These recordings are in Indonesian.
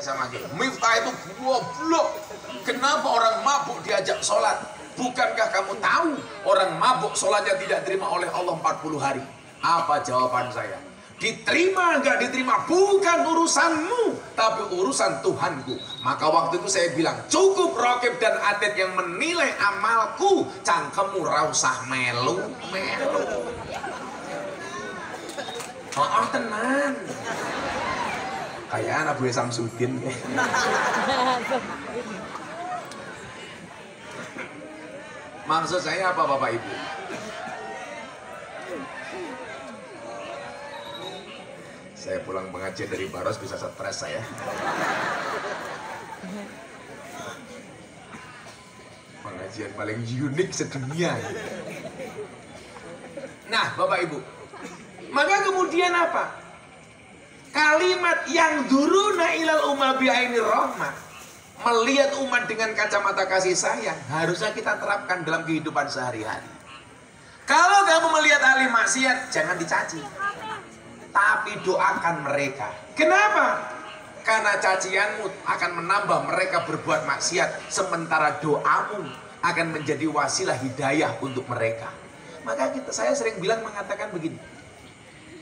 Sama gitu. Miftah itu goblok. Kenapa orang mabuk diajak sholat? Bukankah kamu tahu orang mabuk sholatnya tidak diterima oleh Allah 40 hari? Apa jawaban saya? Diterima nggak diterima bukan urusanmu, tapi urusan Tuhanku. Maka waktu itu saya bilang, cukup Rokib dan Atid yang menilai amalku, cangkemmu rausah melu. Oh tenang. Kayak anak gue Samsudin. Maksud saya apa Bapak Ibu? Saya pulang pengajian dari Baros bisa stres saya. Pengajian paling unik sedunia. Nah Bapak Ibu, maka kemudian apa? Kalimat yang duruna ilal umma bi'aini rahmah, melihat umat dengan kacamata kasih sayang, harusnya kita terapkan dalam kehidupan sehari-hari. Kalau kamu melihat ahli maksiat, jangan dicaci, tapi doakan mereka. Kenapa? Karena cacianmu akan menambah mereka berbuat maksiat, sementara doamu akan menjadi wasilah hidayah untuk mereka. Maka saya sering mengatakan begini,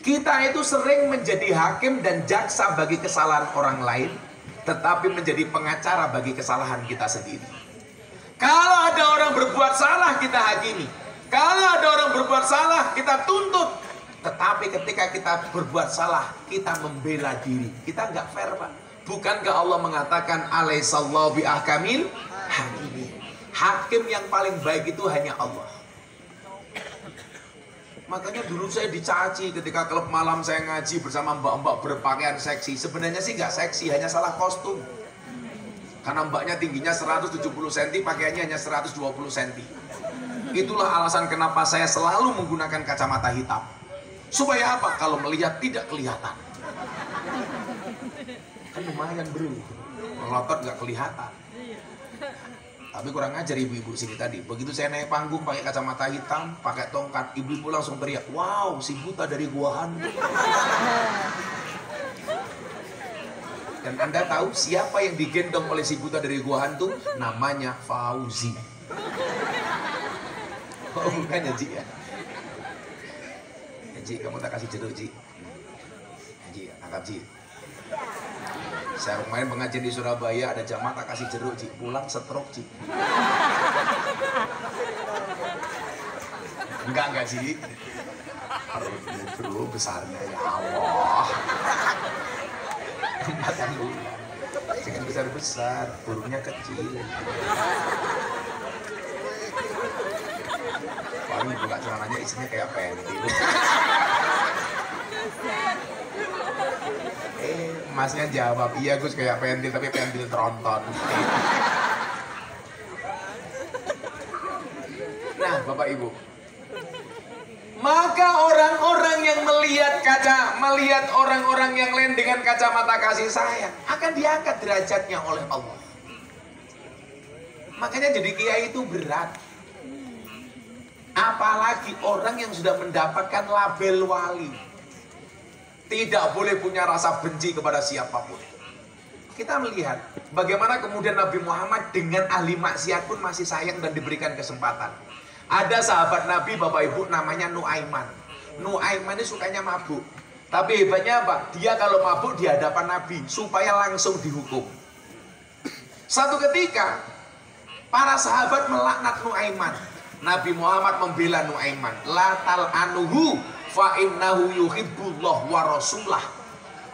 kita itu sering menjadi hakim dan jaksa bagi kesalahan orang lain, tetapi menjadi pengacara bagi kesalahan kita sendiri. Kalau ada orang berbuat salah, kita hakimi. Kalau ada orang berbuat salah, kita tuntut. Tetapi ketika kita berbuat salah, kita membela diri. Kita nggak fair, Pak. Bukankah Allah mengatakan alaihissallahu bi'ahkamil hakimin? Hakim yang paling baik itu hanya Allah. Makanya dulu saya dicaci ketika klub malam saya ngaji bersama mbak-mbak berpakaian seksi. Sebenarnya sih nggak seksi, hanya salah kostum. Karena mbaknya tingginya 170 cm, pakaiannya hanya 120 cm. Itulah alasan kenapa saya selalu menggunakan kacamata hitam. Supaya apa? Kalau melihat tidak kelihatan. Kan lumayan bro, melotot nggak kelihatan. Tapi kurang ajar ibu-ibu sini tadi. Begitu saya naik panggung pakai kacamata hitam, pakai tongkat, ibu-ibu langsung teriak, wow, si buta dari Gua Hantu. Dan Anda tahu siapa yang digendong oleh si buta dari Gua Hantu? Namanya Fauzi. Oh bukan ya Ji ya? Ya Ji, kamu tak kasih jeruk Ji. Ji, tangkap Ji. Saya main pengajian di Surabaya, ada jamaah tak kasih jeruk Ji, pulang stroke Ji. Enggak Ji. Perutnya bro besarnya ya Allah. Makan dulu. Jangan besar-besar, burungnya kecil. Paling buka celananya isinya kayak pentil. Masnya jawab, iya Gus kayak pentil, tapi pentil tronton. Nah Bapak Ibu, maka orang-orang yang melihat orang-orang yang lain dengan kacamata kasih sayang akan diangkat derajatnya oleh Allah. Makanya jadi kiai itu berat. Apalagi orang yang sudah mendapatkan label wali. Tidak boleh punya rasa benci kepada siapapun. Kita melihat bagaimana kemudian Nabi Muhammad dengan ahli maksiat pun masih sayang dan diberikan kesempatan. Ada sahabat Nabi Bapak Ibu namanya Nuaiman. Nuaiman ini sukanya mabuk. Tapi hebatnya apa? Dia kalau mabuk di hadapan Nabi supaya langsung dihukum. Satu ketika para sahabat melaknat Nuaiman. Nabi Muhammad membela Nuaiman. La tal'anuhu fa innahu yuhibbullah wa rasulah.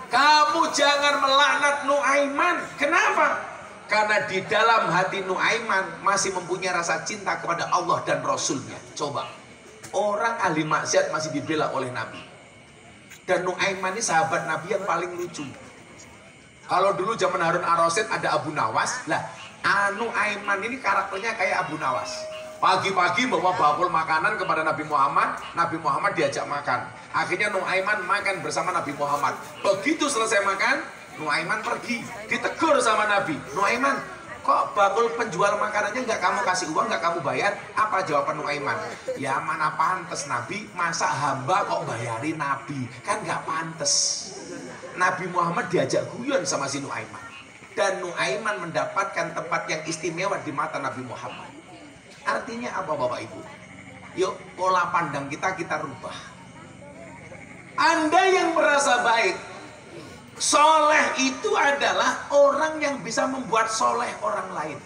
Kamu jangan melaknat Nuaiman. Kenapa? Karena di dalam hati Nuaiman masih mempunyai rasa cinta kepada Allah dan Rasulnya. Coba, orang ahli maksiat masih dibela oleh Nabi. Dan Nuaiman ini sahabat Nabi yang paling lucu. Kalau dulu zaman Harun Ar-Rasyid ada Abu Nawas. Lah, Nuaiman ini karakternya kayak Abu Nawas. Pagi-pagi bawa bakul makanan kepada Nabi Muhammad diajak makan. Akhirnya Nuaiman makan bersama Nabi Muhammad. Begitu selesai makan, Nuaiman pergi. Ditegur sama Nabi. Nuaiman, kok bakul penjual makanannya nggak kamu kasih uang, nggak kamu bayar? Apa jawaban Nuaiman? Ya mana pantes Nabi, masa hamba kok bayarin Nabi? Kan nggak pantes. Nabi Muhammad diajak guyon sama si Nuaiman. dan Nuaiman mendapatkan tempat yang istimewa di mata Nabi Muhammad. Artinya apa Bapak Ibu? Yuk pola pandang kita rubah. Anda yang merasa baik, soleh itu adalah orang yang bisa membuat soleh orang lain.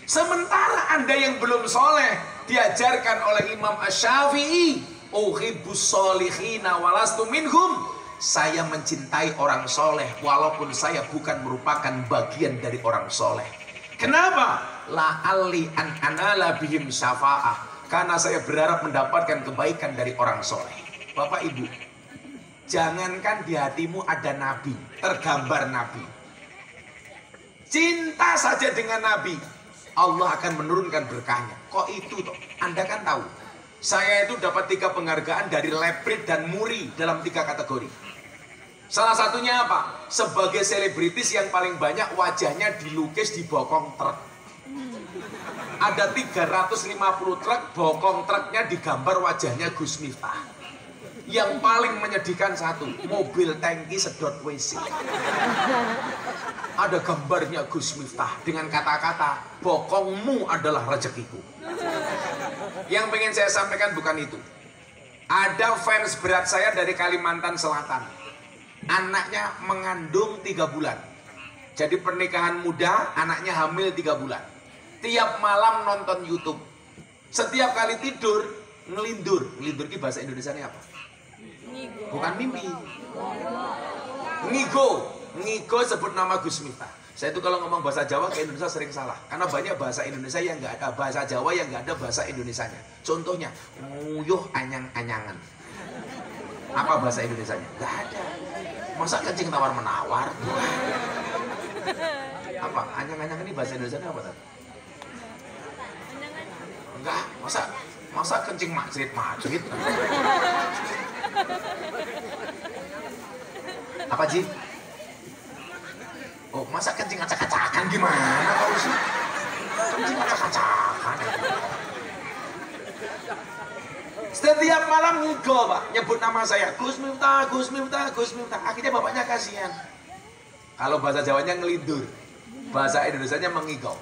Sementara Anda yang belum soleh, diajarkan oleh Imam Asy-Syafi'i, uhibbus solihina walastu minhum. Saya mencintai orang soleh walaupun saya bukan merupakan bagian dari orang soleh. Kenapa? La'alli an anala bihim syafa'ah. Karena saya berharap mendapatkan kebaikan dari orang soleh. Bapak Ibu, jangankan di hatimu ada nabi, tergambar nabi. Cinta saja dengan nabi, Allah akan menurunkan berkahnya. Kok itu toh? Anda kan tahu, saya itu dapat 3 penghargaan dari Leprit dan Muri dalam 3 kategori. Salah satunya apa? Sebagai selebritis yang paling banyak wajahnya dilukis di bokong truk. Ada 350 truk, bokong truknya digambar wajahnya Gus Miftah. Yang paling menyedihkan satu, mobil tangki sedot WC. Ada gambarnya Gus Miftah dengan kata-kata, bokongmu adalah rezekiku. Yang pengen saya sampaikan bukan itu. Ada fans berat saya dari Kalimantan Selatan. Anaknya mengandung 3 bulan. Jadi pernikahan muda, anaknya hamil 3 bulan. Tiap malam nonton YouTube. Setiap kali tidur, ngelindur. Ngelindur ini bahasa Indonesianya apa? Bukan mimpi. Ngigo. Ngigo sebut nama Gus Miftah. Saya itu kalau ngomong bahasa Jawa ke Indonesia sering salah. Karena banyak bahasa Indonesia yang nggak ada, bahasa Jawa yang nggak ada bahasa Indonesianya. Contohnya, nguyuh anyang-anyangan. Apa bahasa Indonesianya? Nggak ada. Masa kencing tawar-menawar? Apa? Anyang-anyangan ini bahasa Indonesianya apa tadi? Enggak. Masa kencing macrit-macrit? Apa Ji? Oh, masa kencing acak-acakan gimana kau sih? Kencing acak-acakan. Setiap malam ngigol Pak, nyebut nama saya Gus Miftah, Gus Miftah, Gus Miftah. Akhirnya bapaknya kasihan. Kalau bahasa Jawanya ngelindur, bahasa Indonesianya mengigol.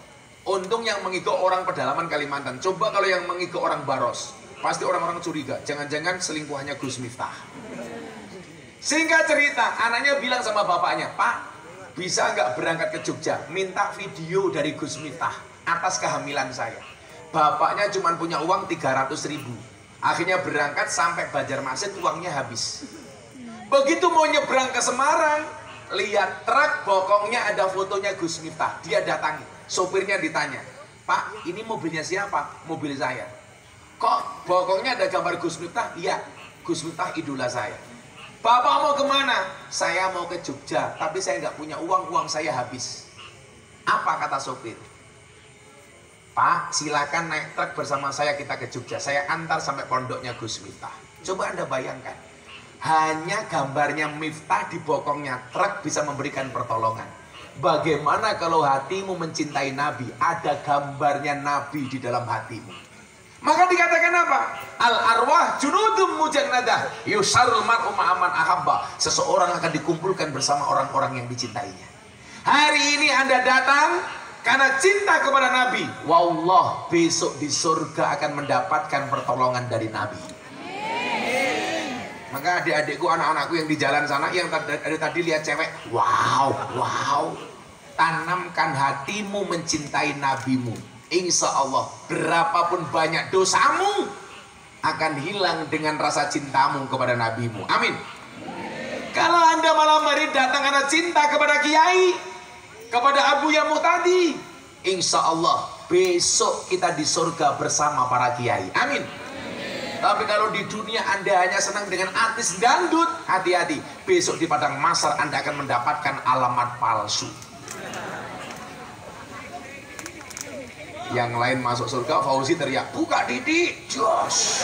Untung yang mengigol orang pedalaman Kalimantan. Coba kalau yang mengigol orang Baros, pasti orang-orang curiga. Jangan-jangan selingkuhannya Gus Miftah. Singkat cerita, anaknya bilang sama bapaknya, Pak, bisa nggak berangkat ke Jogja? Minta video dari Gus Miftah atas kehamilan saya. Bapaknya cuma punya uang 300.000. Akhirnya berangkat sampai Banjarmasin, uangnya habis. Begitu mau nyebrang ke Semarang, lihat truk bokongnya ada fotonya Gus Miftah. Dia datangi, sopirnya ditanya, Pak, ini mobilnya siapa? Mobil saya. Kok bokongnya ada gambar Gus Miftah? Iya, Gus Miftah idola saya. Bapak mau kemana? Saya mau ke Jogja, tapi saya nggak punya uang, uang saya habis. Apa kata sopir? Pak, silakan naik truk bersama saya, kita ke Jogja. Saya antar sampai pondoknya Gus Miftah. Coba Anda bayangkan, hanya gambarnya Miftah di bokongnya truk bisa memberikan pertolongan. Bagaimana kalau hatimu mencintai Nabi, ada gambarnya Nabi di dalam hatimu? Maka dikatakan apa? Al-arwah junudum mujannadah yusarul mar'u ma'aman ahabba. Seseorang akan dikumpulkan bersama orang-orang yang dicintainya. Hari ini Anda datang karena cinta kepada Nabi. Wallah, besok di surga akan mendapatkan pertolongan dari Nabi. Maka adik-adikku, anak-anakku yang di jalan sana, yang tadi lihat cewek, wow, wow. Tanamkan hatimu mencintai nabimu. Insya Allah, berapapun banyak dosamu akan hilang dengan rasa cintamu kepada nabimu. Amin. Kalau Anda malam hari datang karena cinta kepada kiai, kepada Abu Yamuh tadi, insya Allah besok kita di surga bersama para kiai. Amin. Tapi kalau di dunia Anda hanya senang dengan artis dangdut, hati-hati, besok di padang mahsyar Anda akan mendapatkan alamat palsu. Yang lain masuk surga, Fauzi teriak, buka Didi, jos.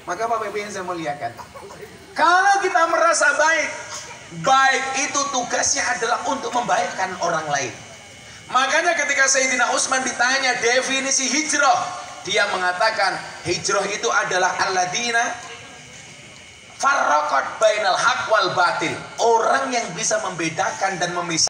Maka Bapak Ibu yang saya muliakan, kalau kita merasa baik, baik itu tugasnya adalah untuk membaikkan orang lain. Makanya ketika Sayyidina Utsman ditanya definisi hijrah, dia mengatakan hijrah itu adalah alladzina Farraqat bainal haq wal batil. Orang yang bisa membedakan dan memisahkan